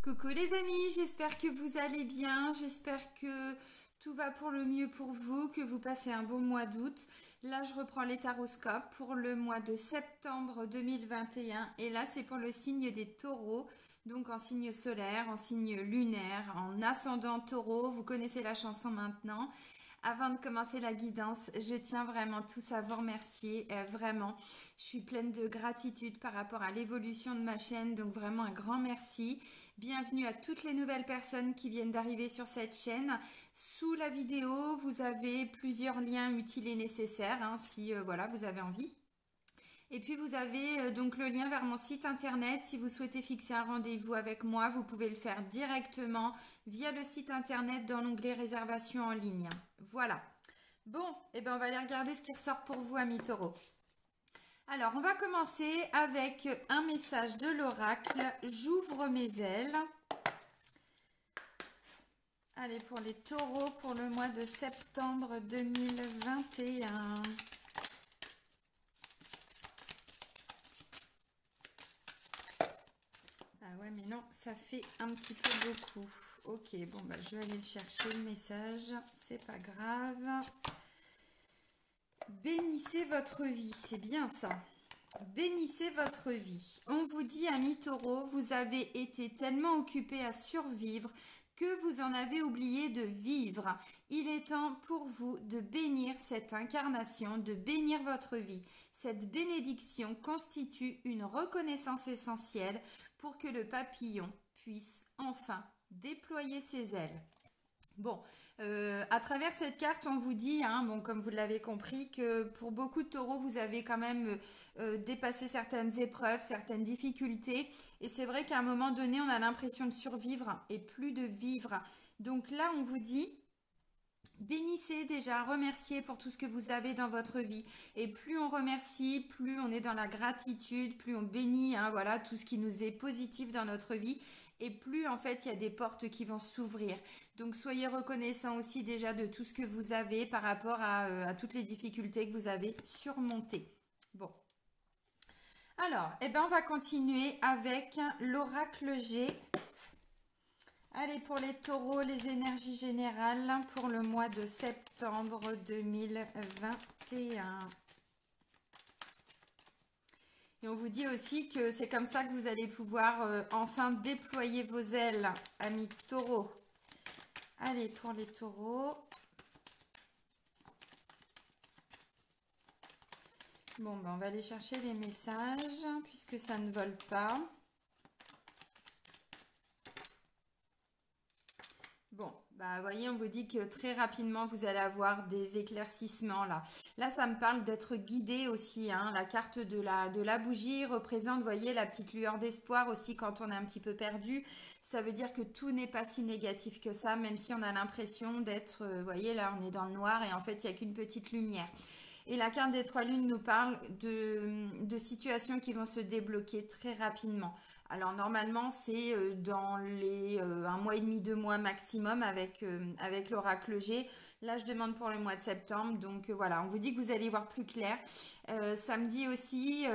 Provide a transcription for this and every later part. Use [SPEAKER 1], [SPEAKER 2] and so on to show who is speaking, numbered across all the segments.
[SPEAKER 1] Coucou les amis, j'espère que vous allez bien, j'espère que tout va pour le mieux pour vous, que vous passez un bon mois d'août. Là, je reprends les taroscopes pour le mois de septembre 2021 et là, c'est pour le signe des taureaux, donc en signe solaire, en signe lunaire, en ascendant taureau. Vous connaissez la chanson maintenant. Avant de commencer la guidance, je tiens vraiment tous à vous remercier, vraiment. Je suis pleine de gratitude par rapport à l'évolution de ma chaîne, donc vraiment un grand merci. Bienvenue à toutes les nouvelles personnes qui viennent d'arriver sur cette chaîne. Sous la vidéo, vous avez plusieurs liens utiles et nécessaires, hein, si voilà, vous avez envie. Et puis vous avez donc le lien vers mon site internet. Si vous souhaitez fixer un rendez-vous avec moi, vous pouvez le faire directement via le site internet dans l'onglet réservation en ligne. Voilà. Bon, et ben on va aller regarder ce qui ressort pour vous, amis taureaux. Alors, on va commencer avec un message de l'oracle. J'ouvre mes ailes. Allez, pour les taureaux, pour le mois de septembre 2021. Ah ouais, mais non, ça fait un petit peu beaucoup. Ok, bon, bah, je vais aller le chercher, le message. C'est pas grave. Bénissez votre vie, c'est bien ça. Bénissez votre vie. On vous dit, amis taureaux, vous avez été tellement occupés à survivre que vous en avez oublié de vivre. Il est temps pour vous de bénir cette incarnation, de bénir votre vie. Cette bénédiction constitue une reconnaissance essentielle pour que le papillon puisse enfin déployer ses ailes. Bon, à travers cette carte, on vous dit, hein, bon, comme vous l'avez compris, que pour beaucoup de taureaux, vous avez quand même dépassé certaines épreuves, certaines difficultés. Et c'est vrai qu'à un moment donné, on a l'impression de survivre et plus de vivre. Donc là, on vous dit, bénissez déjà, remerciez pour tout ce que vous avez dans votre vie. Et plus on remercie, plus on est dans la gratitude, plus on bénit, hein, voilà, tout ce qui nous est positif dans notre vie. Et plus en fait il y a des portes qui vont s'ouvrir. Donc soyez reconnaissants aussi déjà de tout ce que vous avez par rapport à toutes les difficultés que vous avez surmontées. Bon. Alors, eh ben, on va continuer avec l'oracle G. Allez, pour les taureaux, les énergies générales pour le mois de septembre 2021. Et on vous dit aussi que c'est comme ça que vous allez pouvoir enfin déployer vos ailes, amis taureaux. Allez, pour les taureaux. Bon, ben, on va aller chercher les messages puisque ça ne vole pas. Bon, bah voyez, on vous dit que très rapidement, vous allez avoir des éclaircissements là. Là, ça me parle d'être guidé aussi, hein. La carte de la bougie représente, voyez, la petite lueur d'espoir aussi quand on est un petit peu perdu. Ça veut dire que tout n'est pas si négatif que ça, même si on a l'impression d'être, voyez, là, on est dans le noir et en fait, il n'y a qu'une petite lumière. Et la carte des trois lunes nous parle de situations qui vont se débloquer très rapidement. Alors normalement c'est dans les 1 mois et demi, 2 mois maximum avec l'oracle G. Là je demande pour le mois de septembre, donc voilà, on vous dit que vous allez voir plus clair. Ça me dit aussi,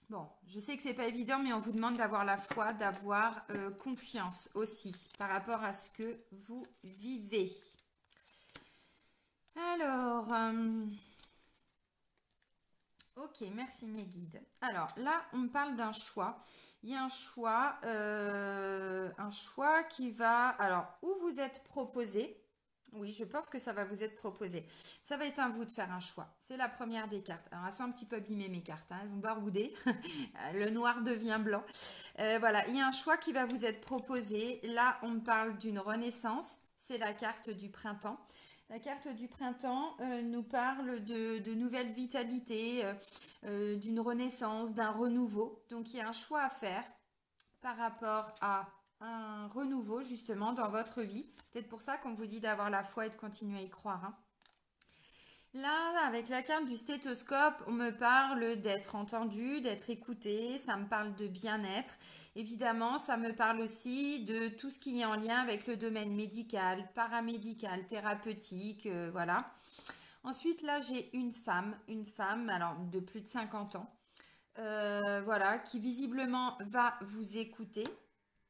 [SPEAKER 1] bon je sais que c'est pas évident, mais on vous demande d'avoir la foi, d'avoir confiance aussi par rapport à ce que vous vivez. Alors... ok, merci mes guides. Alors là, on me parle d'un choix. Il y a un choix qui va... Alors, où vous êtes proposé. Oui, je pense que ça va vous être proposé. Ça va être à vous de faire un choix. C'est la première des cartes. Alors, elles sont un petit peu abîmées mes cartes, hein. Elles ont baroudé. Le noir devient blanc. Voilà, il y a un choix qui va vous être proposé. Là, on me parle d'une renaissance. C'est la carte du printemps. La carte du printemps nous parle de nouvelle vitalité, d'une renaissance, d'un renouveau. Donc, il y a un choix à faire par rapport à un renouveau, justement, dans votre vie. Peut-être pour ça qu'on vous dit d'avoir la foi et de continuer à y croire, hein. Là, avec la carte du stéthoscope, on me parle d'être entendu, d'être écouté, ça me parle de bien-être. Évidemment, ça me parle aussi de tout ce qui est en lien avec le domaine médical, paramédical, thérapeutique, voilà. Ensuite, là, j'ai une femme, alors de plus de 50 ans, voilà, qui visiblement va vous écouter.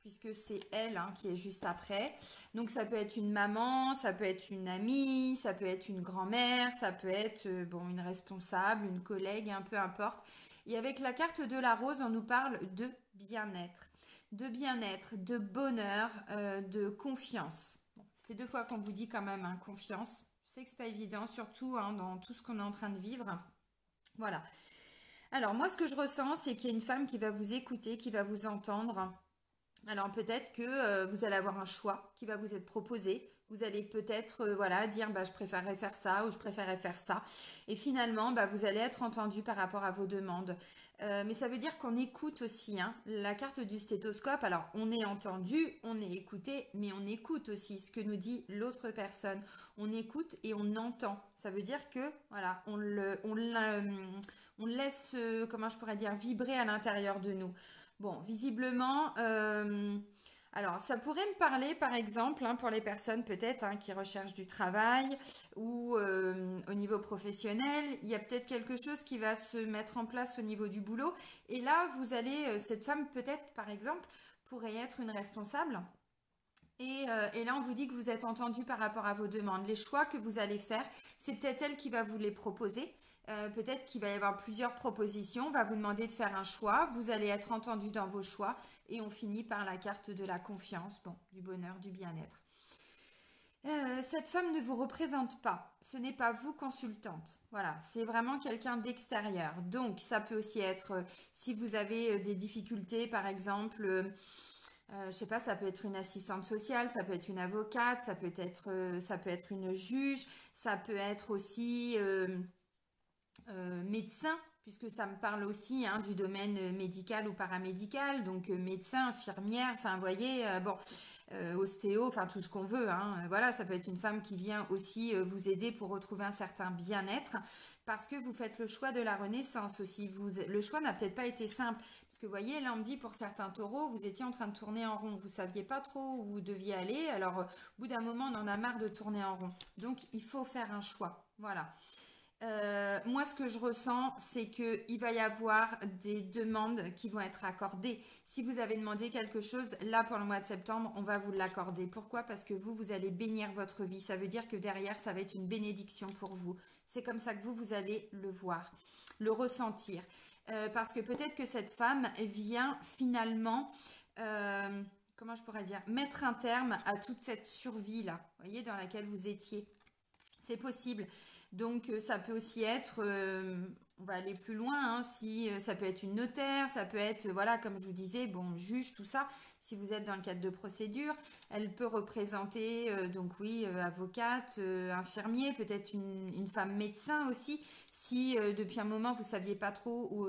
[SPEAKER 1] puisque c'est elle hein, qui est juste après. Donc ça peut être une maman, ça peut être une amie, ça peut être une grand-mère, ça peut être bon, une responsable, une collègue, hein, peu importe. Et avec la carte de la rose, on nous parle de bien-être, de bonheur, de confiance. Bon, ça fait 2 fois qu'on vous dit quand même hein, confiance. Je sais que c'est pas évident, surtout hein, dans tout ce qu'on est en train de vivre. Voilà. Alors moi, ce que je ressens, c'est qu'il y a une femme qui va vous écouter, qui va vous entendre. Alors peut-être que vous allez avoir un choix qui va vous être proposé. Vous allez peut-être voilà, dire bah, je préférerais faire ça ou je préférerais faire ça. Et finalement, bah, vous allez être entendu par rapport à vos demandes. Mais ça veut dire qu'on écoute aussi hein, la carte du stéthoscope. Alors on est entendu, on est écouté, mais on écoute aussi ce que nous dit l'autre personne. On écoute et on entend. Ça veut dire que voilà, on le laisse, comment je pourrais dire, vibrer à l'intérieur de nous. Bon, visiblement, alors ça pourrait me parler par exemple hein, pour les personnes peut-être hein, qui recherchent du travail ou au niveau professionnel, il y a peut-être quelque chose qui va se mettre en place au niveau du boulot. Et là, vous allez, cette femme peut-être par exemple pourrait être une responsable. Et là, on vous dit que vous êtes entendu par rapport à vos demandes. Les choix que vous allez faire, c'est peut-être elle qui va vous les proposer. Peut-être qu'il va y avoir plusieurs propositions. On va vous demander de faire un choix. Vous allez être entendu dans vos choix. Et on finit par la carte de la confiance, bon, du bonheur, du bien-être. Cette femme ne vous représente pas. Ce n'est pas vous consultante. Voilà, c'est vraiment quelqu'un d'extérieur. Donc, ça peut aussi être si vous avez des difficultés, par exemple. Je sais pas, ça peut être une assistante sociale, ça peut être une avocate, ça peut être une juge, ça peut être aussi médecin, puisque ça me parle aussi hein, du domaine médical ou paramédical, donc médecin, infirmière, enfin vous voyez, bon, ostéo, enfin tout ce qu'on veut, hein, voilà, ça peut être une femme qui vient aussi vous aider pour retrouver un certain bien-être, parce que vous faites le choix de la renaissance aussi. Le choix n'a peut-être pas été simple, parce que vous voyez, là on me dit pour certains taureaux, vous étiez en train de tourner en rond, vous saviez pas trop où vous deviez aller, alors au bout d'un moment on en a marre de tourner en rond, donc il faut faire un choix, voilà. Moi, ce que je ressens, c'est qu'il va y avoir des demandes qui vont être accordées. Si vous avez demandé quelque chose, là, pour le mois de septembre, on va vous l'accorder. Pourquoi? Parce que vous allez bénir votre vie. Ça veut dire que derrière, ça va être une bénédiction pour vous. C'est comme ça que vous allez le voir, le ressentir. Parce que peut-être que cette femme vient finalement... comment je pourrais dire, mettre un terme à toute cette survie-là, vous voyez, dans laquelle vous étiez. C'est possible. Donc ça peut aussi être, on va aller plus loin, hein, si ça peut être une notaire, ça peut être, voilà, comme je vous disais, bon, juge, tout ça. Si vous êtes dans le cadre de procédure, elle peut représenter, donc oui, avocate, infirmier, peut-être une femme médecin aussi. Si depuis un moment vous saviez pas trop où,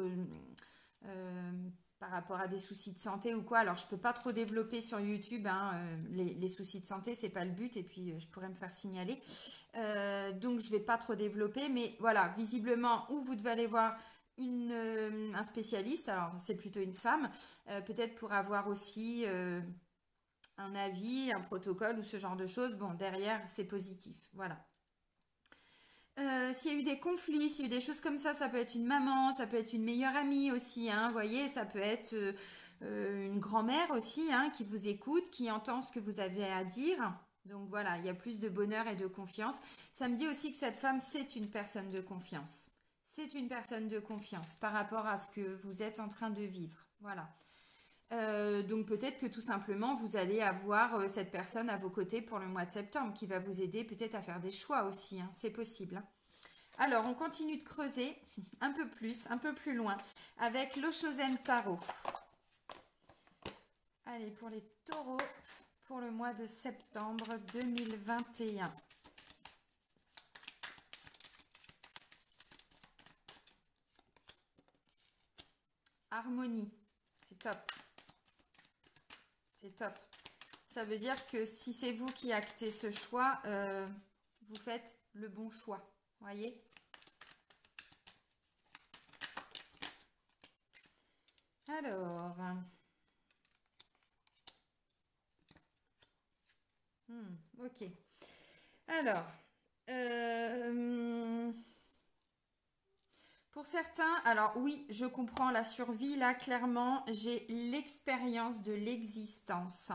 [SPEAKER 1] euh, par rapport à des soucis de santé ou quoi. Alors, je peux pas trop développer sur YouTube hein, les soucis de santé, c'est pas le but, et puis je pourrais me faire signaler. Donc, je vais pas trop développer, mais voilà, visiblement, où vous devez aller voir un spécialiste, alors c'est plutôt une femme, peut-être pour avoir aussi un avis, un protocole ou ce genre de choses. Bon, derrière, c'est positif, voilà. S'il y a eu des conflits, s'il y a eu des choses comme ça peut être une maman, ça peut être une meilleure amie aussi, hein, vous voyez, ça peut être une grand-mère aussi, hein, qui vous écoute, qui entend ce que vous avez à dire. Donc voilà, il y a plus de bonheur et de confiance. Ça me dit aussi que cette femme, c'est une personne de confiance. C'est une personne de confiance par rapport à ce que vous êtes en train de vivre. Voilà. Donc peut-être que tout simplement vous allez avoir cette personne à vos côtés pour le mois de septembre qui va vous aider peut-être à faire des choix aussi, hein, c'est possible. Hein. Alors on continue de creuser un peu plus loin avec l'Oshozen Tarot. Allez, pour les taureaux, pour le mois de septembre 2021. Harmonie, c'est top. C'est top. Ça veut dire que si c'est vous qui actez ce choix, vous faites le bon choix. Voyez? Alors. Ok. Alors. Pour certains, alors oui, je comprends la survie, là, clairement, j'ai l'expérience de l'existence.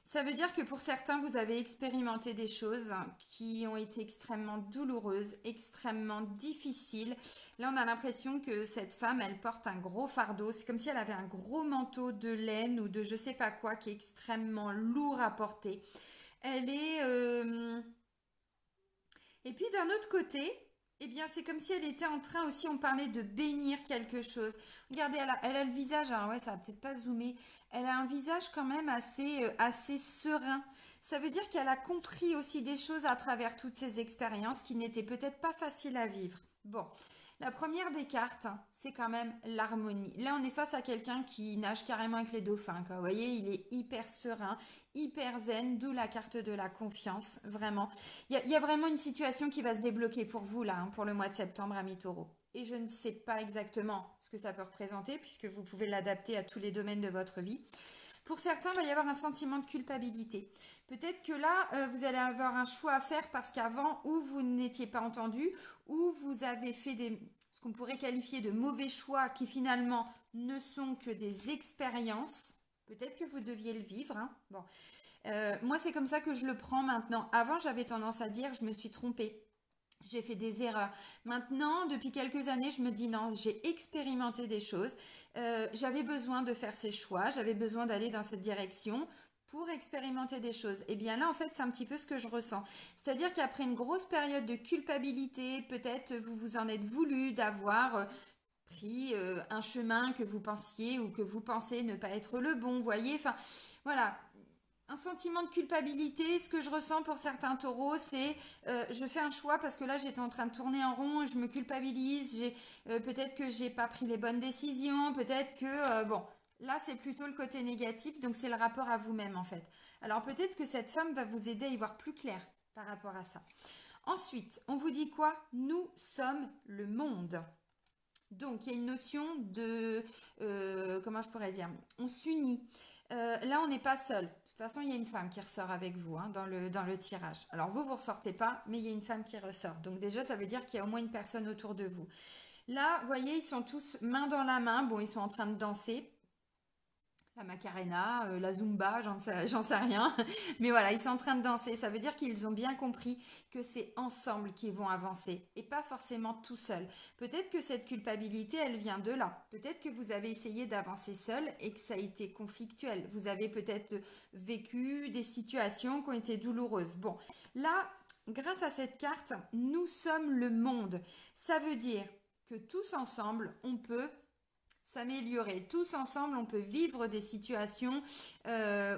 [SPEAKER 1] Ça veut dire que pour certains, vous avez expérimenté des choses qui ont été extrêmement douloureuses, extrêmement difficiles. Là, on a l'impression que cette femme, elle porte un gros fardeau. C'est comme si elle avait un gros manteau de laine ou de je sais pas quoi qui est extrêmement lourd à porter. Elle est... Et puis d'un autre côté, eh bien, c'est comme si elle était en train aussi, on parlait de bénir quelque chose. Regardez, elle a le visage, alors ouais, ça va peut-être pas zoomer, elle a un visage quand même assez serein. Ça veut dire qu'elle a compris aussi des choses à travers toutes ces expériences qui n'étaient peut-être pas faciles à vivre. Bon, la première des cartes, c'est quand même l'harmonie. Là, on est face à quelqu'un qui nage carrément avec les dauphins, quoi. Vous voyez, il est hyper serein, hyper zen, d'où la carte de la confiance, vraiment. Il y a vraiment une situation qui va se débloquer pour vous, là, hein, pour le mois de septembre, amis taureaux. Et je ne sais pas exactement ce que ça peut représenter, puisque vous pouvez l'adapter à tous les domaines de votre vie. Pour certains, il va y avoir un sentiment de culpabilité. Peut-être que là, vous allez avoir un choix à faire parce qu'avant, ou vous n'étiez pas entendu, ou vous avez fait ce qu'on pourrait qualifier de mauvais choix qui finalement ne sont que des expériences. Peut-être que vous deviez le vivre, hein. Bon. Moi, c'est comme ça que je le prends maintenant. Avant, j'avais tendance à dire, je me suis trompée. J'ai fait des erreurs. Maintenant, depuis quelques années, je me dis non, j'ai expérimenté des choses. J'avais besoin de faire ces choix, j'avais besoin d'aller dans cette direction pour expérimenter des choses. Et bien là, en fait, c'est un petit peu ce que je ressens. C'est-à-dire qu'après une grosse période de culpabilité, peut-être vous vous en êtes voulu d'avoir pris un chemin que vous pensiez ou que vous pensez ne pas être le bon, vous voyez. Enfin, voilà, un sentiment de culpabilité. Ce que je ressens pour certains taureaux, c'est je fais un choix parce que là j'étais en train de tourner en rond, je me culpabilise, peut-être que j'ai pas pris les bonnes décisions, peut-être que bon, là c'est plutôt le côté négatif, donc c'est le rapport à vous-même en fait. Alors peut-être que cette femme va vous aider à y voir plus clair par rapport à ça. Ensuite, on vous dit quoi? Nous sommes le monde. Donc, il y a une notion de, comment je pourrais dire, on s'unit. Là, on n'est pas seul. De toute façon, il y a une femme qui ressort avec vous, hein, dans le tirage. Alors, vous ressortez pas, mais il y a une femme qui ressort. Donc, déjà, ça veut dire qu'il y a au moins une personne autour de vous. Là, vous voyez, ils sont tous main dans la main. Bon, ils sont en train de danser. La Macarena, la Zumba, j'en sais rien. Mais voilà, ils sont en train de danser. Ça veut dire qu'ils ont bien compris que c'est ensemble qu'ils vont avancer et pas forcément tout seul. Peut-être que cette culpabilité, elle vient de là. Peut-être que vous avez essayé d'avancer seul et que ça a été conflictuel. Vous avez peut-être vécu des situations qui ont été douloureuses. Bon, là, grâce à cette carte, nous sommes le monde. Ça veut dire que tous ensemble, on peut s'améliorer. Tous ensemble, on peut vivre des situations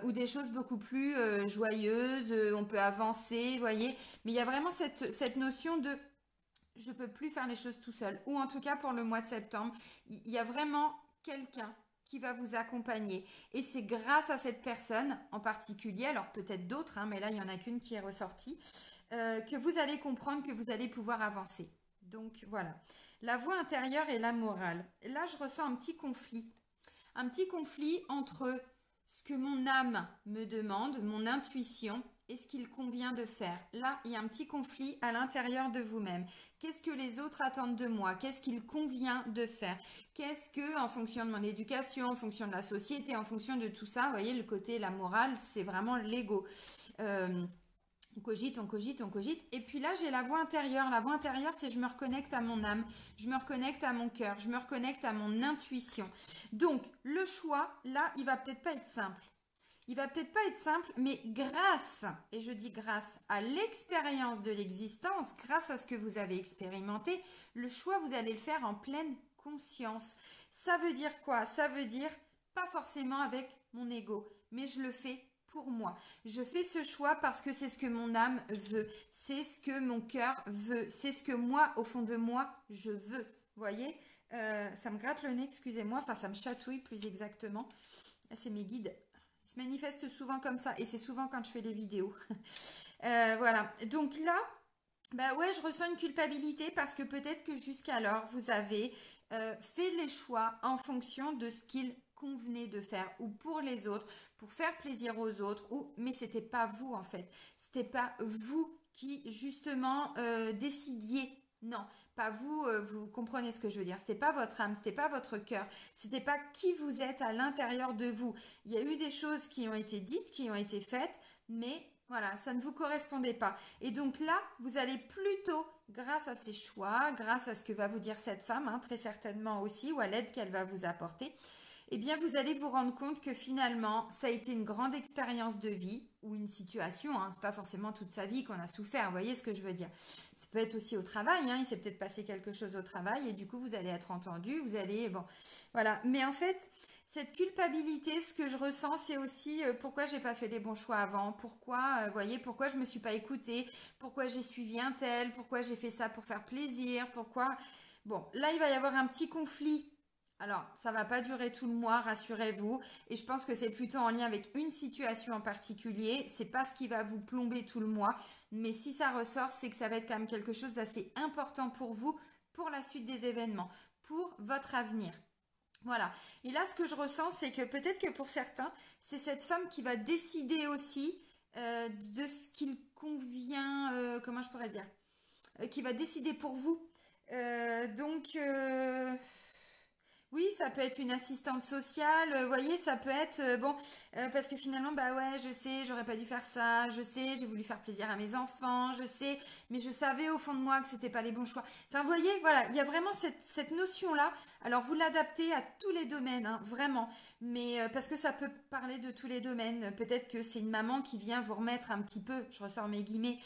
[SPEAKER 1] ou des choses beaucoup plus joyeuses, on peut avancer, vous voyez. Mais il y a vraiment cette notion de je ne peux plus faire les choses tout seul. Ou en tout cas, pour le mois de septembre, il y a vraiment quelqu'un qui va vous accompagner. Et c'est grâce à cette personne en particulier, alors peut-être d'autres, hein, mais là, il n'y en a qu'une qui est ressortie, que vous allez comprendre que vous allez pouvoir avancer. Donc voilà. La voix intérieure et la morale. Là, je ressens un petit conflit. Un petit conflit entre ce que mon âme me demande, mon intuition, et ce qu'il convient de faire. Là, il y a un petit conflit à l'intérieur de vous-même. Qu'est-ce que les autres attendent de moi? Qu'est-ce qu'il convient de faire? Qu'est-ce que, en fonction de mon éducation, en fonction de la société, en fonction de tout ça, vous voyez, le côté, la morale, c'est vraiment l'ego. On cogite, on cogite, on cogite. Et puis là, j'ai la voix intérieure. La voix intérieure, c'est je me reconnecte à mon âme, je me reconnecte à mon cœur, je me reconnecte à mon intuition. Donc, le choix, là, il va peut-être pas être simple. Il va peut-être pas être simple, mais grâce, et je dis grâce à l'expérience de l'existence, grâce à ce que vous avez expérimenté, le choix, vous allez le faire en pleine conscience. Ça veut dire quoi? Ça veut dire pas forcément avec mon ego, mais je le fais pour moi. Je fais ce choix parce que c'est ce que mon âme veut, c'est ce que mon cœur veut, c'est ce que moi, au fond de moi, je veux. Vous voyez, ça me gratte le nez, excusez-moi, enfin ça me chatouille plus exactement. C'est mes guides. Ils se manifestent souvent comme ça et c'est souvent quand je fais les vidéos. Voilà, donc là, bah ouais, je ressens une culpabilité parce que peut-être que jusqu'alors, vous avez fait les choix en fonction de ce qu'il convenait de faire ou pour les autres, pour faire plaisir aux autres, mais c'était pas vous en fait. C'était pas vous qui justement décidiez Non, pas vous, vous comprenez ce que je veux dire. C'était pas votre âme, c'était pas votre cœur, c'était pas qui vous êtes à l'intérieur de vous. Il y a eu des choses qui ont été dites, qui ont été faites, mais voilà, ça ne vous correspondait pas. Et donc là, vous allez plutôt, grâce à ces choix, grâce à ce que va vous dire cette femme, hein, très certainement aussi, ou à l'aide qu'elle va vous apporter, eh bien, vous allez vous rendre compte que finalement, ça a été une grande expérience de vie ou une situation. Hein, c'est pas forcément toute sa vie qu'on a souffert. Vous voyez ce que je veux dire? Ça peut être aussi au travail. Hein, il s'est peut-être passé quelque chose au travail et du coup, vous allez être entendu. Vous allez, bon, voilà. Mais en fait, cette culpabilité, ce que je ressens, c'est aussi pourquoi j'ai pas fait les bons choix avant. Pourquoi, voyez, pourquoi je me suis pas écoutée. Pourquoi j'ai suivi un tel. Pourquoi j'ai fait ça pour faire plaisir. Pourquoi. Bon, là, il va y avoir un petit conflit. Alors, ça va pas durer tout le mois, rassurez-vous. Et je pense que c'est plutôt en lien avec une situation en particulier. C'est pas ce qui va vous plomber tout le mois. Mais si ça ressort, c'est que ça va être quand même quelque chose d'assez important pour vous, pour la suite des événements, pour votre avenir. Voilà. Et là, ce que je ressens, c'est que peut-être que pour certains, c'est cette femme qui va décider aussi de ce qu'il convient, comment je pourrais dire, qui va décider pour vous. Donc, oui, ça peut être une assistante sociale, vous voyez, ça peut être, bon, parce que finalement, bah ouais, je sais, j'aurais pas dû faire ça, je sais, j'ai voulu faire plaisir à mes enfants, je sais, mais je savais au fond de moi que c'était pas les bons choix. Enfin, vous voyez, voilà, il y a vraiment cette notion-là. Alors, vous l'adaptez à tous les domaines, hein, vraiment, mais parce que ça peut parler de tous les domaines. Peut-être que c'est une maman qui vient vous remettre un petit peu, je ressors mes guillemets,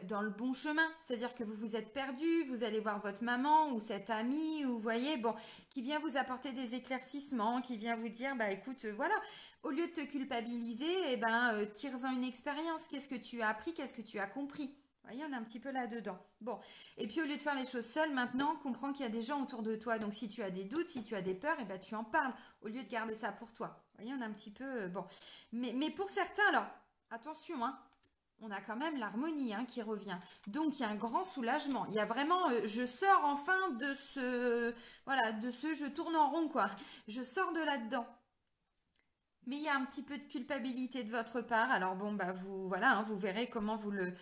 [SPEAKER 1] dans le bon chemin, c'est-à-dire que vous vous êtes perdu, vous allez voir votre maman ou cette amie, ou vous voyez, bon, qui vient vous apporter des éclaircissements, qui vient vous dire, bah écoute, voilà, au lieu de te culpabiliser, eh ben, tire-en une expérience. Qu'est-ce que tu as appris, qu'est-ce que tu as compris? Vous voyez, on est un petit peu là-dedans. Bon, et puis au lieu de faire les choses seul, maintenant, comprends qu'il y a des gens autour de toi. Donc si tu as des doutes, si tu as des peurs, eh ben, tu en parles, au lieu de garder ça pour toi. Vous voyez, on est un petit peu, bon. Mais pour certains, alors, attention, hein, on a quand même l'harmonie hein, qui revient. Donc il y a un grand soulagement. Il y a vraiment, je sors enfin de ce, voilà, de ce je tourne en rond quoi. Je sors de là-dedans. Mais il y a un petit peu de culpabilité de votre part. Alors bon bah vous, voilà, hein, vous verrez comment vous le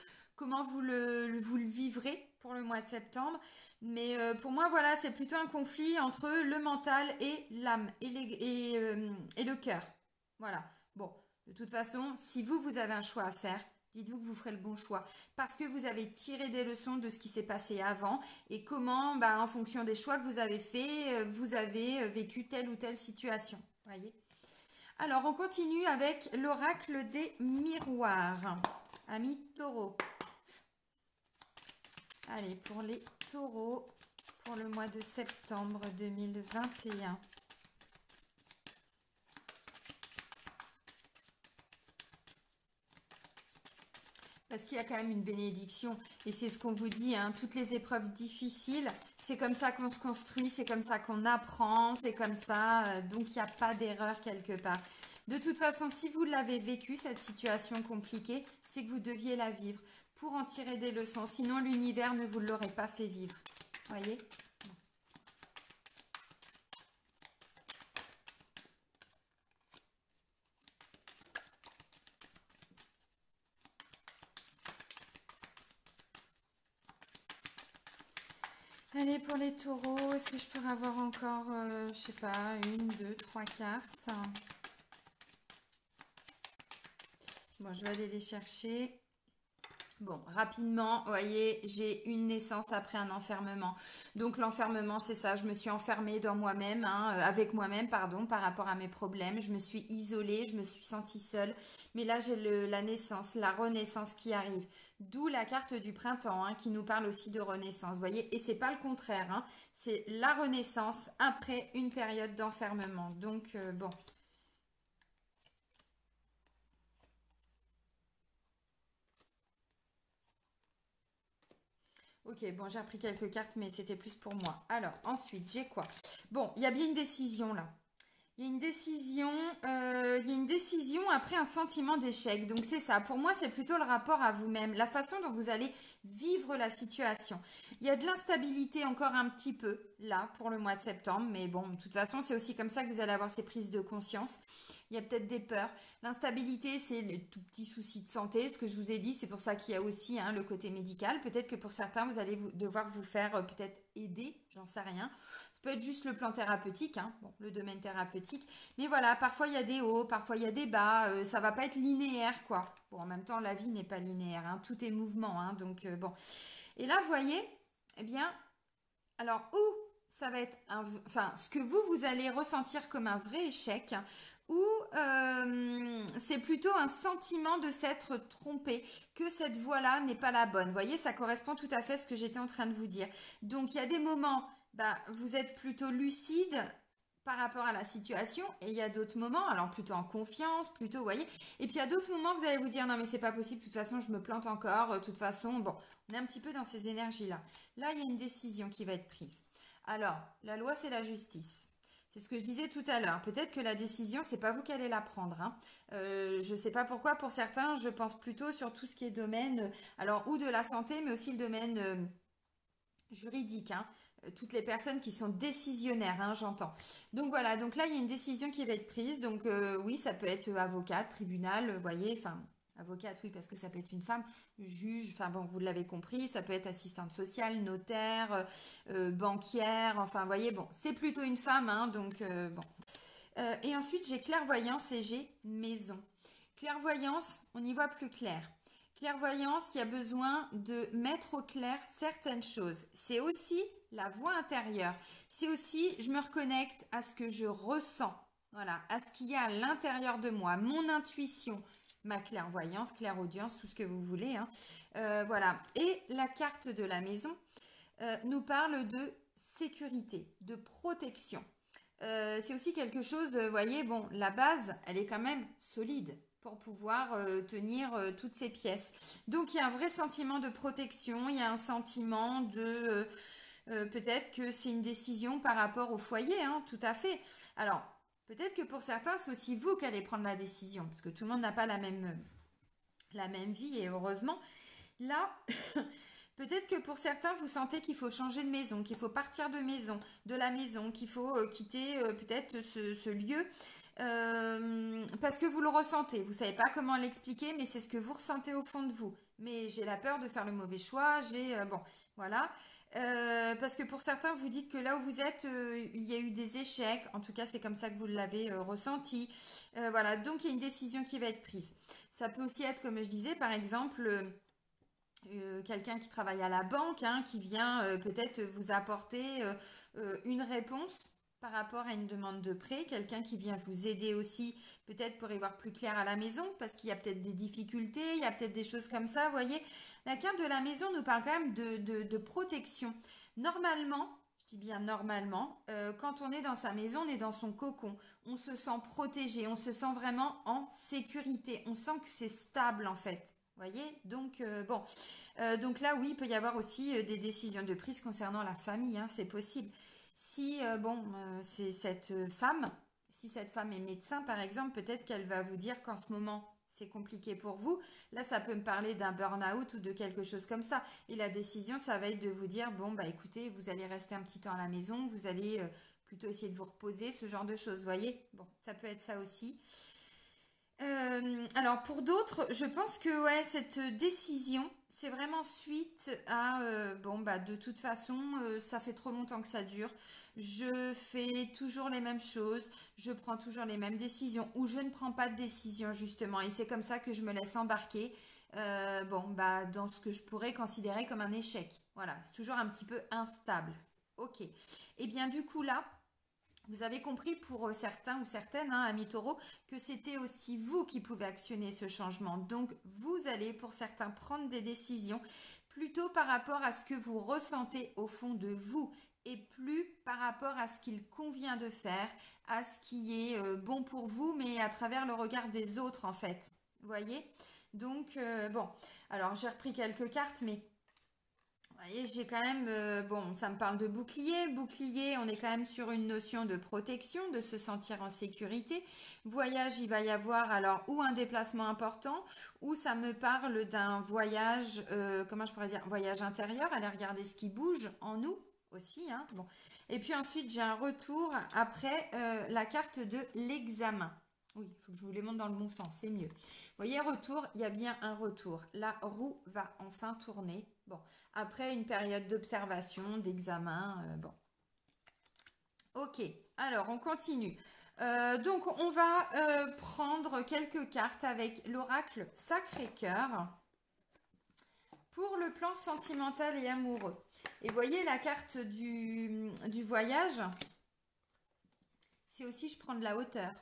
[SPEAKER 1] vivrez pour le mois de septembre. Mais pour moi voilà, c'est plutôt un conflit entre le mental et l'âme et le cœur. Voilà. Bon, de toute façon, si vous avez un choix à faire. Dites-vous que vous ferez le bon choix parce que vous avez tiré des leçons de ce qui s'est passé avant et comment, bah, en fonction des choix que vous avez faits, vous avez vécu telle ou telle situation. Voyez. Alors, on continue avec l'oracle des miroirs. Amis taureaux. Allez, pour les taureaux, pour le mois de septembre 2021. Parce qu'il y a quand même une bénédiction. Et c'est ce qu'on vous dit, hein, toutes les épreuves difficiles, c'est comme ça qu'on se construit, c'est comme ça qu'on apprend, c'est comme ça. Donc, il n'y a pas d'erreur quelque part. De toute façon, si vous l'avez vécu, cette situation compliquée, c'est que vous deviez la vivre pour en tirer des leçons. Sinon, l'univers ne vous l'aurait pas fait vivre. Voyez ? Allez, pour les taureaux, est-ce que je peux avoir encore, je sais pas, une, deux, trois cartes? Bon, je vais aller les chercher. Bon, rapidement, vous voyez, j'ai une naissance après un enfermement. Donc l'enfermement, c'est ça, je me suis enfermée dans moi-même, hein, avec moi-même, pardon, par rapport à mes problèmes. Je me suis isolée, je me suis sentie seule. Mais là, j'ai la naissance, la renaissance qui arrive. D'où la carte du printemps, hein, qui nous parle aussi de renaissance, vous voyez. Et c'est pas le contraire, hein, c'est la renaissance après une période d'enfermement. Donc, bon. Ok, bon, j'ai repris quelques cartes, mais c'était plus pour moi. Alors, ensuite, j'ai quoi? Bon, il y a bien une décision là. Il y a il y a une décision après un sentiment d'échec. Donc c'est ça. Pour moi, c'est plutôt le rapport à vous-même, la façon dont vous allez vivre la situation. Il y a de l'instabilité encore un petit peu là pour le mois de septembre, mais bon, de toute façon, c'est aussi comme ça que vous allez avoir ces prises de conscience. Il y a peut-être des peurs. L'instabilité, c'est le tout petit souci de santé, ce que je vous ai dit, c'est pour ça qu'il y a aussi hein, le côté médical. Peut-être que pour certains, vous allez devoir vous faire peut-être aider, j'en sais rien. Ça peut être juste le plan thérapeutique, hein, bon, le domaine thérapeutique. Mais voilà, parfois il y a des hauts, parfois il y a des bas, ça va pas être linéaire, quoi. Bon, en même temps, la vie n'est pas linéaire, hein, tout est mouvement, hein, donc bon. Et là, vous voyez, eh bien, alors, où ça va être enfin, ce que vous allez ressentir comme un vrai échec, ou c'est plutôt un sentiment de s'être trompé, que cette voie-là n'est pas la bonne. Vous voyez, ça correspond tout à fait à ce que j'étais en train de vous dire. Donc, il y a des moments, bah, vous êtes plutôt lucide par rapport à la situation, et il y a d'autres moments, alors plutôt en confiance, plutôt, vous voyez, et puis il y a d'autres moments, vous allez vous dire, non mais c'est pas possible, de toute façon, je me plante encore, de toute façon, bon, on est un petit peu dans ces énergies-là. Là, il y a une décision qui va être prise. Alors, la loi, c'est la justice. C'est ce que je disais tout à l'heure. Peut-être que la décision, c'est pas vous qui allez la prendre, hein. Je sais pas pourquoi, pour certains, je pense plutôt sur tout ce qui est domaine, alors, ou de la santé, mais aussi le domaine juridique, hein. Toutes les personnes qui sont décisionnaires, hein, j'entends. Donc voilà, donc là, il y a une décision qui va être prise. Donc oui, ça peut être avocat, tribunal, vous voyez, enfin, avocate, oui, parce que ça peut être une femme, juge, enfin bon, vous l'avez compris, ça peut être assistante sociale, notaire, banquière, enfin, vous voyez, bon, c'est plutôt une femme, hein, donc bon. Et ensuite, j'ai clairvoyance et j'ai maison. Clairvoyance, on y voit plus clair. Clairvoyance, il y a besoin de mettre au clair certaines choses. C'est aussi la voix intérieure. C'est aussi, je me reconnecte à ce que je ressens. Voilà, à ce qu'il y a à l'intérieur de moi, mon intuition, ma clairvoyance, clairaudience, tout ce que vous voulez, hein. Voilà. Et la carte de la maison nous parle de sécurité, de protection. C'est aussi quelque chose, vous voyez, bon, la base, elle est quand même solide pour pouvoir tenir toutes ces pièces. Donc, il y a un vrai sentiment de protection, il y a un sentiment de... peut-être que c'est une décision par rapport au foyer, hein, tout à fait. Alors, peut-être que pour certains, c'est aussi vous qui allez prendre la décision, parce que tout le monde n'a pas la même vie, et heureusement. Là, peut-être que pour certains, vous sentez qu'il faut changer de maison, qu'il faut partir de la maison, qu'il faut quitter peut-être ce lieu parce que vous le ressentez. Vous ne savez pas comment l'expliquer, mais c'est ce que vous ressentez au fond de vous. Mais j'ai la peur de faire le mauvais choix. Bon, voilà. Parce que pour certains, vous dites que là où vous êtes, il y a eu des échecs. En tout cas, c'est comme ça que vous l'avez ressenti. Voilà. Donc, il y a une décision qui va être prise. Ça peut aussi être, comme je disais, par exemple quelqu'un qui travaille à la banque, hein, qui vient peut-être vous apporter une réponse par rapport à une demande de prêt, quelqu'un qui vient vous aider aussi peut-être pour y voir plus clair à la maison, parce qu'il y a peut-être des difficultés, il y a peut-être des choses comme ça, vous voyez. La carte de la maison nous parle quand même de protection. Normalement, je dis bien normalement, quand on est dans sa maison, on est dans son cocon, on se sent protégé, on se sent vraiment en sécurité, on sent que c'est stable en fait. Voyez, donc bon, donc là oui, il peut y avoir aussi des décisions de prise concernant la famille, hein, c'est possible. Si bon, c'est si cette femme est médecin par exemple, peut-être qu'elle va vous dire qu'en ce moment c'est compliqué pour vous. Là, ça peut me parler d'un burn-out ou de quelque chose comme ça. Et la décision, ça va être de vous dire bon bah écoutez, vous allez rester un petit temps à la maison, vous allez plutôt essayer de vous reposer, ce genre de choses. Voyez, bon, ça peut être ça aussi. Alors pour d'autres, je pense que ouais, cette décision, c'est vraiment suite à bon bah de toute façon, ça fait trop longtemps que ça dure. Je fais toujours les mêmes choses, je prends toujours les mêmes décisions ou je ne prends pas de décision justement et c'est comme ça que je me laisse embarquer bon bah dans ce que je pourrais considérer comme un échec. Voilà, c'est toujours un petit peu instable. Ok. Et bien du coup là, vous avez compris pour certains ou certaines, hein, amis taureaux, que c'était aussi vous qui pouvez actionner ce changement. Donc, vous allez pour certains prendre des décisions plutôt par rapport à ce que vous ressentez au fond de vous et plus par rapport à ce qu'il convient de faire, à ce qui est bon pour vous, mais à travers le regard des autres en fait. Vous voyez? Donc, bon, alors j'ai repris quelques cartes, mais voyez, j'ai quand même, bon, ça me parle de bouclier. Bouclier, on est quand même sur une notion de protection, de se sentir en sécurité. Voyage, il va y avoir alors ou un déplacement important, ou ça me parle d'un voyage, comment je pourrais dire, voyage intérieur, aller regarder ce qui bouge en nous, aussi, hein. Bon. Et puis ensuite, j'ai un retour après la carte de l'examen. Oui, il faut que je vous les montre dans le bon sens, c'est mieux. Vous voyez, retour, il y a bien un retour. La roue va enfin tourner. Bon, après une période d'observation, d'examen, bon. Ok, alors on continue. Donc on va prendre quelques cartes avec l'oracle Sacré-Cœur pour le plan sentimental et amoureux. Et voyez la carte du voyage, c'est aussi je prends de la hauteur.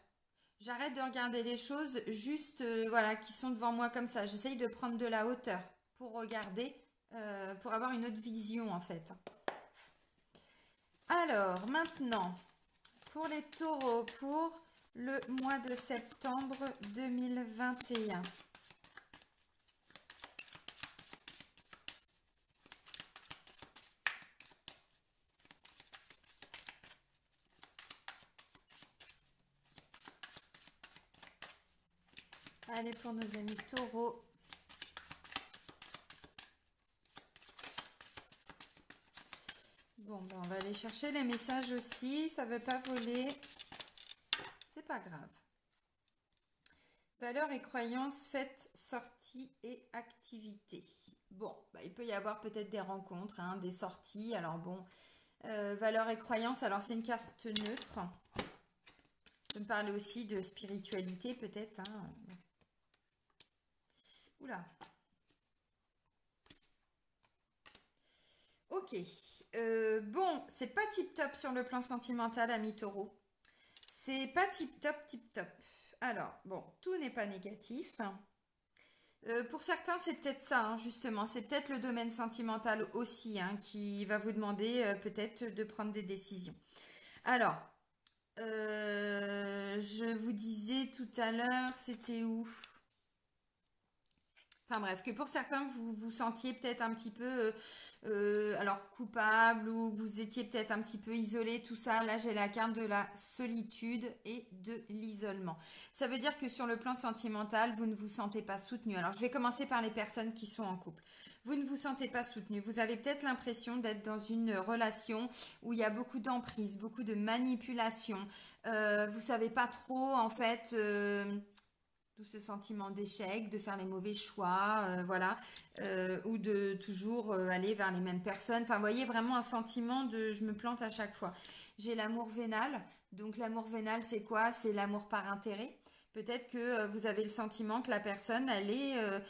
[SPEAKER 1] J'arrête de regarder les choses juste voilà, qui sont devant moi comme ça. J'essaye de prendre de la hauteur pour regarder, pour avoir une autre vision en fait. Alors maintenant, pour les taureaux, pour le mois de septembre 2021. Allez, pour nos amis taureaux. Bon, ben on va aller chercher les messages aussi. Ça ne veut pas voler. C'est pas grave. Valeurs et croyances, fêtes, sorties et activités. Bon, bah, il peut y avoir peut-être des rencontres, hein, des sorties. Alors bon, valeurs et croyances, alors c'est une carte neutre. Je peux me parler aussi de spiritualité peut-être. Hein. Oula. Ok. Bon, c'est pas tip top sur le plan sentimental, amis taureaux. C'est pas tip top, tip top. Alors, bon, tout n'est pas négatif. Pour certains, c'est peut-être ça, hein, justement. C'est peut-être le domaine sentimental aussi hein, qui va vous demander peut-être de prendre des décisions. Alors, je vous disais tout à l'heure, c'était où? Enfin bref, que pour certains, vous vous sentiez peut-être un petit peu alors coupable ou vous étiez peut-être un petit peu isolé, tout ça. Là, j'ai la carte de la solitude et de l'isolement. Ça veut dire que sur le plan sentimental, vous ne vous sentez pas soutenu. Alors, je vais commencer par les personnes qui sont en couple. Vous ne vous sentez pas soutenu. Vous avez peut-être l'impression d'être dans une relation où il y a beaucoup d'emprise, beaucoup de manipulation. Vous savez pas trop, en fait... tout ce sentiment d'échec, de faire les mauvais choix, voilà, ou de toujours aller vers les mêmes personnes. Enfin, vous voyez, vraiment un sentiment de je me plante à chaque fois. J'ai l'amour vénal. Donc, l'amour vénal, c'est quoi? C'est l'amour par intérêt. Peut-être que vous avez le sentiment que la personne, elle est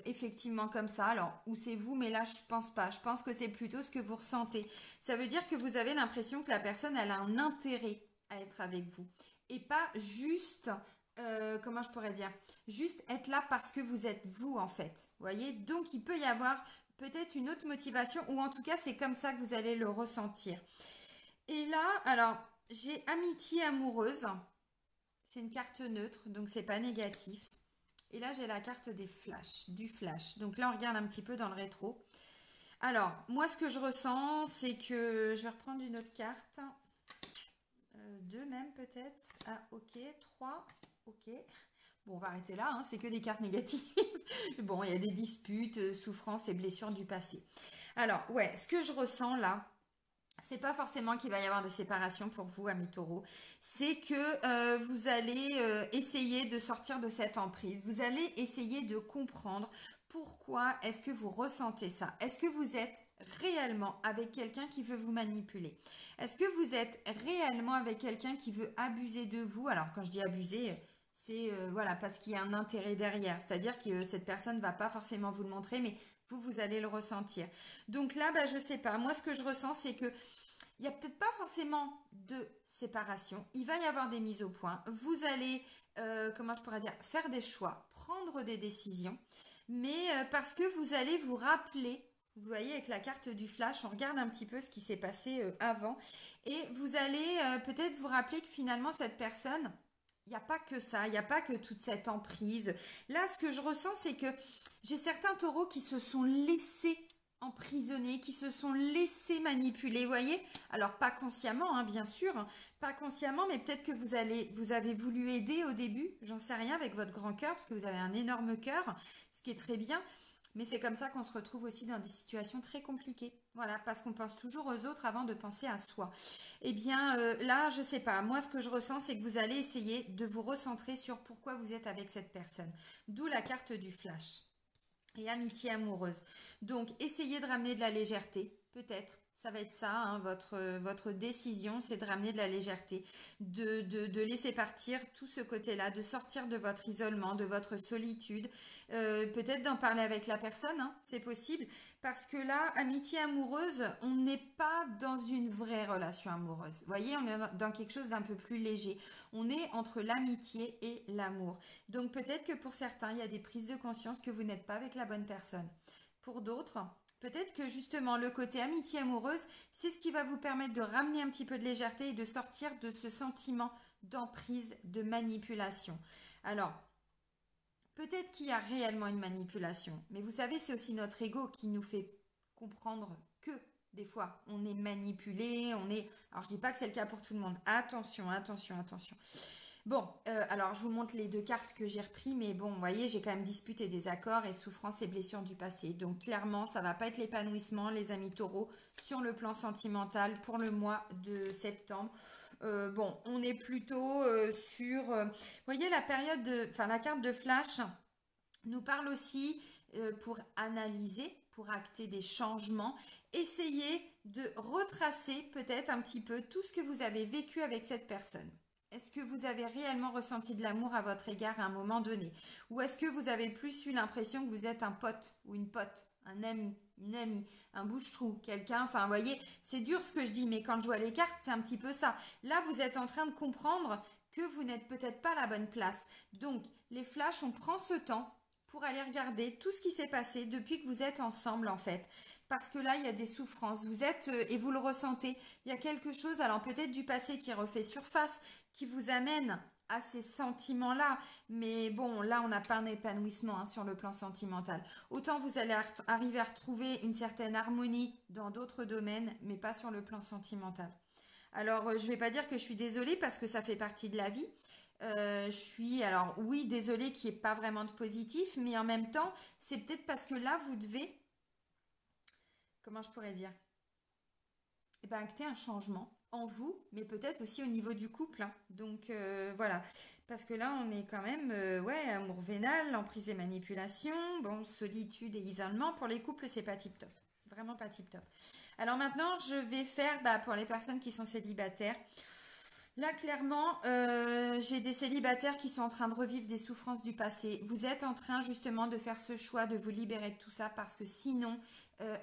[SPEAKER 1] effectivement comme ça. Alors, ou c'est vous, mais là, je pense pas. Je pense que c'est plutôt ce que vous ressentez. Ça veut dire que vous avez l'impression que la personne, elle a un intérêt à être avec vous. Et pas juste comment je pourrais dire, juste être là parce que vous êtes vous en fait. Vous voyez, donc il peut y avoir peut-être une autre motivation ou en tout cas c'est comme ça que vous allez le ressentir. Et là, alors j'ai amitié amoureuse, c'est une carte neutre donc c'est pas négatif. Et là j'ai la carte des flashs, du flash. Donc là on regarde un petit peu dans le rétro. Alors moi ce que je ressens c'est que je vais reprendre une autre carte. Deux même peut-être. Ah ok, trois. Ok. Bon, on va arrêter là, hein, c'est que des cartes négatives. Bon, il y a des disputes, souffrances et blessures du passé. Alors, ouais, ce que je ressens là, c'est pas forcément qu'il va y avoir des séparations pour vous, amis taureaux. C'est que vous allez essayer de sortir de cette emprise. Vous allez essayer de comprendre pourquoi est-ce que vous ressentez ça. Est-ce que vous êtes réellement avec quelqu'un qui veut vous manipuler? Est-ce que vous êtes réellement avec quelqu'un qui veut abuser de vous? Alors, quand je dis abuser, c'est voilà, parce qu'il y a un intérêt derrière. C'est-à-dire que cette personne ne va pas forcément vous le montrer, mais vous allez le ressentir. Donc là, bah, je sais pas. Moi, ce que je ressens, c'est que il n'y a peut-être pas forcément de séparation. Il va y avoir des mises au point. Vous allez, comment je pourrais dire, faire des choix, prendre des décisions, mais parce que vous allez vous rappeler. Vous voyez, avec la carte du flash, on regarde un petit peu ce qui s'est passé avant. Et vous allez peut-être vous rappeler que finalement, cette personne, il n'y a pas que ça, il n'y a pas que toute cette emprise. Là, ce que je ressens, c'est que j'ai certains taureaux qui se sont laissés emprisonnés, qui se sont laissés manipuler, vous voyez? Alors, pas consciemment, hein, bien sûr, hein, pas consciemment, mais peut-être que vous avez voulu aider au début, j'en sais rien, avec votre grand cœur, parce que vous avez un énorme cœur, ce qui est très bien. Mais c'est comme ça qu'on se retrouve aussi dans des situations très compliquées. Voilà, parce qu'on pense toujours aux autres avant de penser à soi. Eh bien, là, je sais pas. Moi, ce que je ressens, c'est que vous allez essayer de vous recentrer sur pourquoi vous êtes avec cette personne. D'où la carte du flash et amitié amoureuse. Donc, essayez de ramener de la légèreté, peut-être. Ça va être ça, hein, votre décision, c'est de ramener de la légèreté, de laisser partir tout ce côté-là, de sortir de votre isolement, de votre solitude, peut-être d'en parler avec la personne, hein, c'est possible, parce que là, amitié amoureuse, on n'est pas dans une vraie relation amoureuse. Vous voyez, on est dans quelque chose d'un peu plus léger. On est entre l'amitié et l'amour. Donc peut-être que pour certains, il y a des prises de conscience que vous n'êtes pas avec la bonne personne. Pour d'autres, peut-être que justement le côté amitié amoureuse, c'est ce qui va vous permettre de ramener un petit peu de légèreté et de sortir de ce sentiment d'emprise, de manipulation. Alors, peut-être qu'il y a réellement une manipulation, mais vous savez, c'est aussi notre ego qui nous fait comprendre que des fois, on est manipulé, on est... Alors, je dis pas que c'est le cas pour tout le monde. Attention, attention, attention. Bon, alors je vous montre les deux cartes que j'ai repris, mais bon, vous voyez, j'ai quand même disputé des accords et souffrances et blessures du passé. Donc clairement, ça va pas être l'épanouissement, les amis taureaux, sur le plan sentimental pour le mois de septembre. Bon, on est plutôt sur, vous voyez, la période de, enfin la carte de flash nous parle aussi pour analyser, pour acter des changements. Essayez de retracer peut-être un petit peu tout ce que vous avez vécu avec cette personne. Est-ce que vous avez réellement ressenti de l'amour à votre égard à un moment donné? Ou est-ce que vous avez plus eu l'impression que vous êtes un pote ou une pote, un ami, une amie, un bouche-trou, quelqu'un, enfin, vous voyez, c'est dur ce que je dis, mais quand je vois les cartes, c'est un petit peu ça. Là, vous êtes en train de comprendre que vous n'êtes peut-être pas à la bonne place. Donc, les flashs, on prend ce temps pour aller regarder tout ce qui s'est passé depuis que vous êtes ensemble, en fait. Parce que là, il y a des souffrances. Vous êtes, et vous le ressentez, il y a quelque chose, alors peut-être du passé qui refait surface, qui vous amène à ces sentiments-là. Mais bon, là, on n'a pas un épanouissement, hein, sur le plan sentimental. Autant vous allez arriver à retrouver une certaine harmonie dans d'autres domaines, mais pas sur le plan sentimental. Alors, je ne vais pas dire que je suis désolée parce que ça fait partie de la vie. Je suis, alors oui, désolée qu'il n'y ait pas vraiment de positif, mais en même temps, c'est peut-être parce que là, vous devez, comment je pourrais dire, eh ben, acter un changement en vous, mais peut-être aussi au niveau du couple, hein. Donc voilà, parce que là on est quand même, ouais, amour vénal, emprise et manipulation, bon, solitude et isolement, pour les couples c'est pas tip top, vraiment pas tip top. Alors maintenant je vais faire, bah, pour les personnes qui sont célibataires, là, clairement, j'ai des célibataires qui sont en train de revivre des souffrances du passé. Vous êtes en train justement de faire ce choix de vous libérer de tout ça parce que sinon,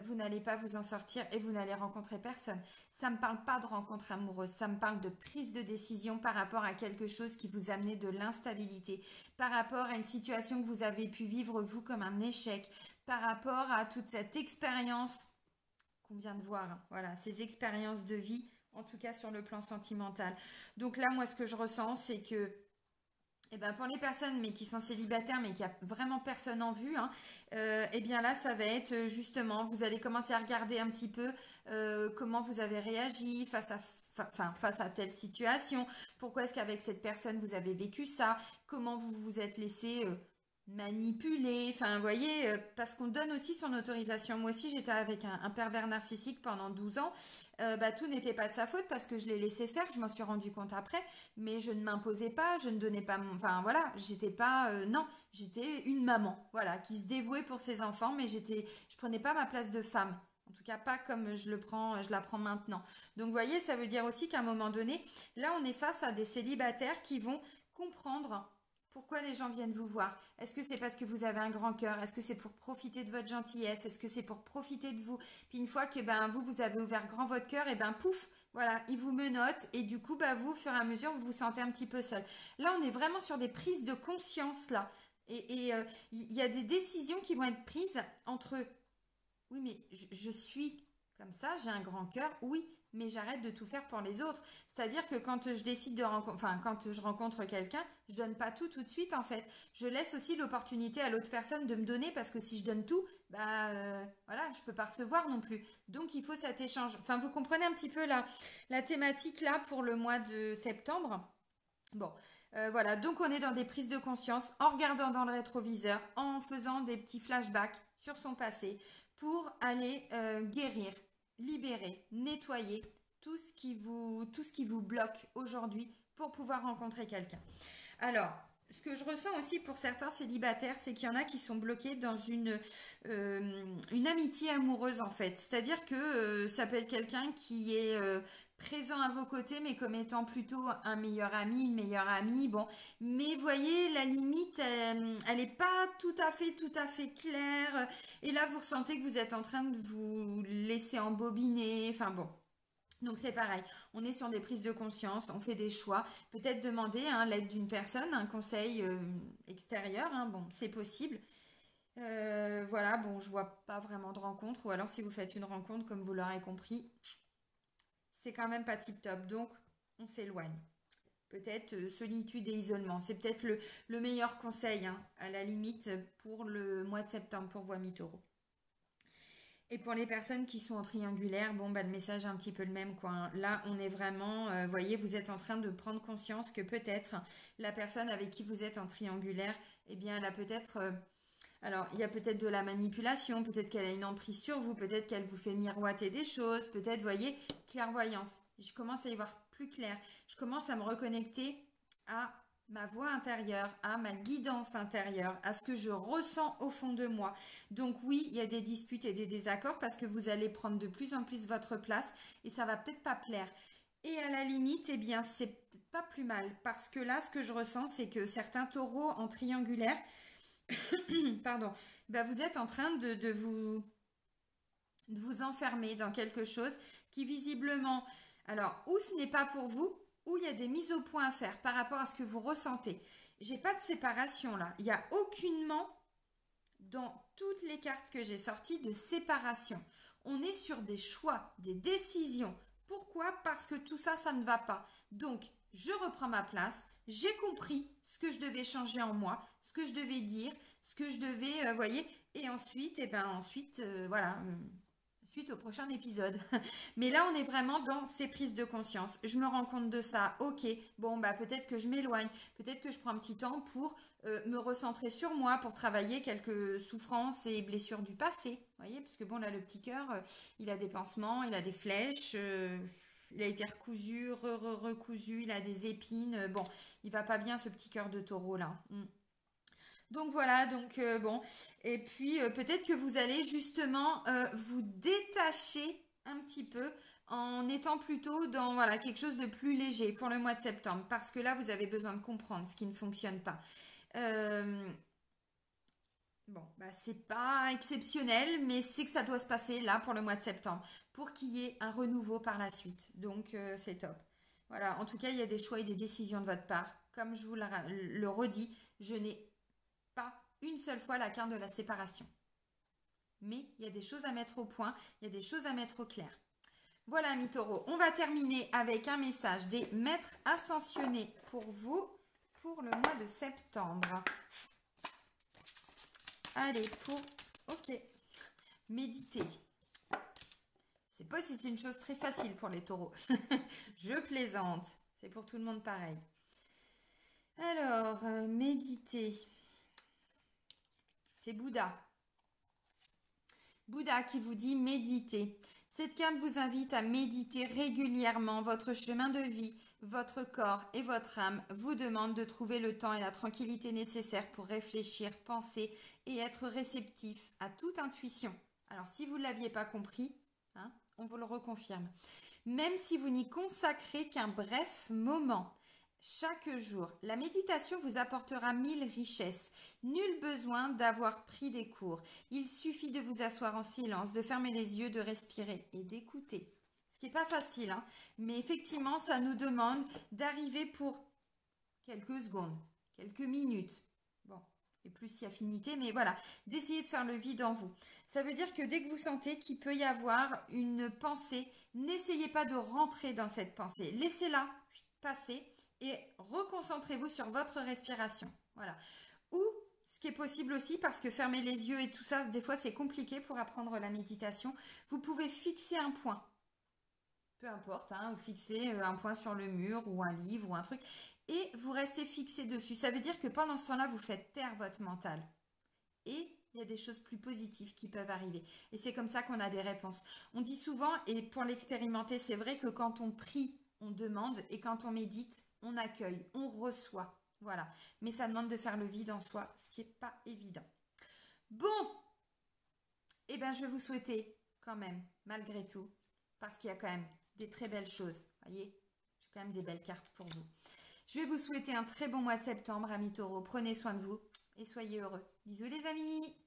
[SPEAKER 1] vous n'allez pas vous en sortir et vous n'allez rencontrer personne. Ça ne me parle pas de rencontre amoureuse, ça me parle de prise de décision par rapport à quelque chose qui vous amenait de l'instabilité, par rapport à une situation que vous avez pu vivre vous comme un échec, par rapport à toute cette expérience qu'on vient de voir, hein. Voilà, ces expériences de vie, en tout cas sur le plan sentimental. Donc là, moi, ce que je ressens, c'est que, eh ben, pour les personnes mais qui sont célibataires, mais qui a vraiment personne en vue, hein, eh bien là, ça va être justement, vous allez commencer à regarder un petit peu comment vous avez réagi face à telle situation. Pourquoi est-ce qu'avec cette personne, vous avez vécu ça? Comment vous vous êtes laissé manipuler, enfin, vous voyez, parce qu'on donne aussi son autorisation. Moi aussi, j'étais avec un pervers narcissique pendant 12 ans. Bah, tout n'était pas de sa faute parce que je l'ai laissé faire, je m'en suis rendu compte après, mais je ne m'imposais pas, je ne donnais pas mon... Enfin, voilà, j'étais pas... non, j'étais une maman, voilà, qui se dévouait pour ses enfants, mais je prenais pas ma place de femme. En tout cas, pas comme je la prends maintenant. Donc, vous voyez, ça veut dire aussi qu'à un moment donné, là, on est face à des célibataires qui vont comprendre pourquoi les gens viennent vous voir. Est-ce que c'est parce que vous avez un grand cœur? Est-ce que c'est pour profiter de votre gentillesse? Est-ce que c'est pour profiter de vous? Puis une fois que ben vous avez ouvert grand votre cœur, et ben pouf, voilà, ils vous menottent et du coup, bah, vous, au fur et à mesure, vous vous sentez un petit peu seul. Là, on est vraiment sur des prises de conscience, là. Et il y a des décisions qui vont être prises entre, oui, mais je suis comme ça, j'ai un grand cœur, oui, mais j'arrête de tout faire pour les autres. C'est-à-dire que quand je décide de rencontrer, enfin, quand je rencontre quelqu'un, je donne pas tout de suite, en fait. Je laisse aussi l'opportunité à l'autre personne de me donner parce que si je donne tout, bah, voilà, je peux pas recevoir non plus. Donc, il faut cet échange. Enfin, vous comprenez un petit peu la thématique là pour le mois de septembre. Bon, voilà, donc on est dans des prises de conscience en regardant dans le rétroviseur, en faisant des petits flashbacks sur son passé pour aller guérir, libérer, nettoyer tout ce qui vous bloque aujourd'hui pour pouvoir rencontrer quelqu'un. Alors, ce que je ressens aussi pour certains célibataires, c'est qu'il y en a qui sont bloqués dans une amitié amoureuse en fait. C'est-à-dire que ça peut être quelqu'un qui est présent à vos côtés, mais comme étant plutôt un meilleur ami, une meilleure amie. Bon, mais voyez, la limite, elle n'est pas tout à fait claire. Et là, vous ressentez que vous êtes en train de vous laisser embobiner. Enfin bon. Donc c'est pareil, on est sur des prises de conscience, on fait des choix, peut-être demander hein, l'aide d'une personne, un conseil extérieur, hein, bon c'est possible. Voilà, bon je vois pas vraiment de rencontre, ou alors si vous faites une rencontre, comme vous l'aurez compris, c'est quand même pas tip top, donc on s'éloigne. Peut-être solitude et isolement, c'est peut-être le meilleur conseil hein, à la limite pour le mois de septembre pour vous mi-taureau. Et pour les personnes qui sont en triangulaire, bon, bah, le message est un petit peu le même, quoi, hein. Là, on est vraiment, voyez, vous êtes en train de prendre conscience que peut-être la personne avec qui vous êtes en triangulaire, eh bien, elle a peut-être, alors, il y a peut-être de la manipulation, peut-être qu'elle a une emprise sur vous, peut-être qu'elle vous fait miroiter des choses, peut-être, voyez, clairvoyance. Je commence à y voir plus clair. Je commence à me reconnecter à ma voix intérieure, à ma guidance intérieure, à ce que je ressens au fond de moi. Donc oui, il y a des disputes et des désaccords parce que vous allez prendre de plus en plus votre place et ça va peut-être pas plaire. Et à la limite, eh bien, c'est peut-être pas plus mal parce que là, ce que je ressens, c'est que certains taureaux en triangulaire, pardon, bah, vous êtes en train de vous enfermer dans quelque chose qui visiblement, alors, ou ce n'est pas pour vous, ou il y a des mises au point à faire par rapport à ce que vous ressentez. J'ai pas de séparation là. Il n'y a aucunement dans toutes les cartes que j'ai sorties de séparation. On est sur des choix, des décisions. Pourquoi? Parce que tout ça, ça ne va pas. Donc, je reprends ma place. J'ai compris ce que je devais changer en moi, ce que je devais dire, ce que je devais, voyez. Et ensuite, voilà. Suite au prochain épisode. Mais là, on est vraiment dans ces prises de conscience. Je me rends compte de ça. Ok, bon, bah peut-être que je m'éloigne. Peut-être que je prends un petit temps pour me recentrer sur moi, pour travailler quelques souffrances et blessures du passé. Vous voyez, parce que bon, là, le petit cœur, il a des pansements, il a des flèches. Il a été recousu, recousu, il a des épines. Bon, il va pas bien ce petit cœur de taureau là. Donc voilà, donc bon, et puis peut-être que vous allez justement vous détacher un petit peu en étant plutôt dans voilà, quelque chose de plus léger pour le mois de septembre, parce que là, vous avez besoin de comprendre ce qui ne fonctionne pas. Euh, bon, bah c'est pas exceptionnel, mais c'est que ça doit se passer là pour le mois de septembre, pour qu'il y ait un renouveau par la suite. Donc c'est top. Voilà, en tout cas, il y a des choix et des décisions de votre part. Comme je vous le redis, je n'ai pas une seule fois la carte de la séparation. Mais il y a des choses à mettre au point, il y a des choses à mettre au clair. Voilà, mes taureaux, on va terminer avec un message des maîtres ascensionnés pour vous, pour le mois de septembre. Allez, ok, méditer. Je ne sais pas si c'est une chose très facile pour les taureaux. Je plaisante, c'est pour tout le monde pareil. Alors, méditer. C'est Bouddha. Bouddha qui vous dit méditer. Cette carte vous invite à méditer régulièrement votre chemin de vie. Votre corps et votre âme vous demandent de trouver le temps et la tranquillité nécessaires pour réfléchir, penser et être réceptif à toute intuition. Alors si vous ne l'aviez pas compris, hein, on vous le reconfirme. Même si vous n'y consacrez qu'un bref moment, chaque jour, la méditation vous apportera 1000 richesses. Nul besoin d'avoir pris des cours. Il suffit de vous asseoir en silence, de fermer les yeux, de respirer et d'écouter. Ce qui n'est pas facile, hein, mais effectivement, ça nous demande d'arriver pour quelques secondes, quelques minutes. Bon, et plus si affinité, mais voilà, d'essayer de faire le vide en vous. Ça veut dire que dès que vous sentez qu'il peut y avoir une pensée, n'essayez pas de rentrer dans cette pensée. Laissez-la passer et reconcentrez-vous sur votre respiration. Voilà. Ou, ce qui est possible aussi, parce que fermer les yeux et tout ça, des fois c'est compliqué pour apprendre la méditation, vous pouvez fixer un point. Peu importe, hein, vous fixez un point sur le mur ou un livre ou un truc, et vous restez fixé dessus. Ça veut dire que pendant ce temps-là, vous faites taire votre mental. Et il y a des choses plus positives qui peuvent arriver. Et c'est comme ça qu'on a des réponses. On dit souvent, et pour l'expérimenter, c'est vrai que quand on prie, on demande, et quand on médite, on accueille, on reçoit. Voilà. Mais ça demande de faire le vide en soi, ce qui n'est pas évident. Bon, eh bien, je vais vous souhaiter quand même, malgré tout, parce qu'il y a quand même des très belles choses. Voyez, j'ai quand même des belles cartes pour vous. Je vais vous souhaiter un très bon mois de septembre, amis taureaux. Prenez soin de vous et soyez heureux. Bisous les amis!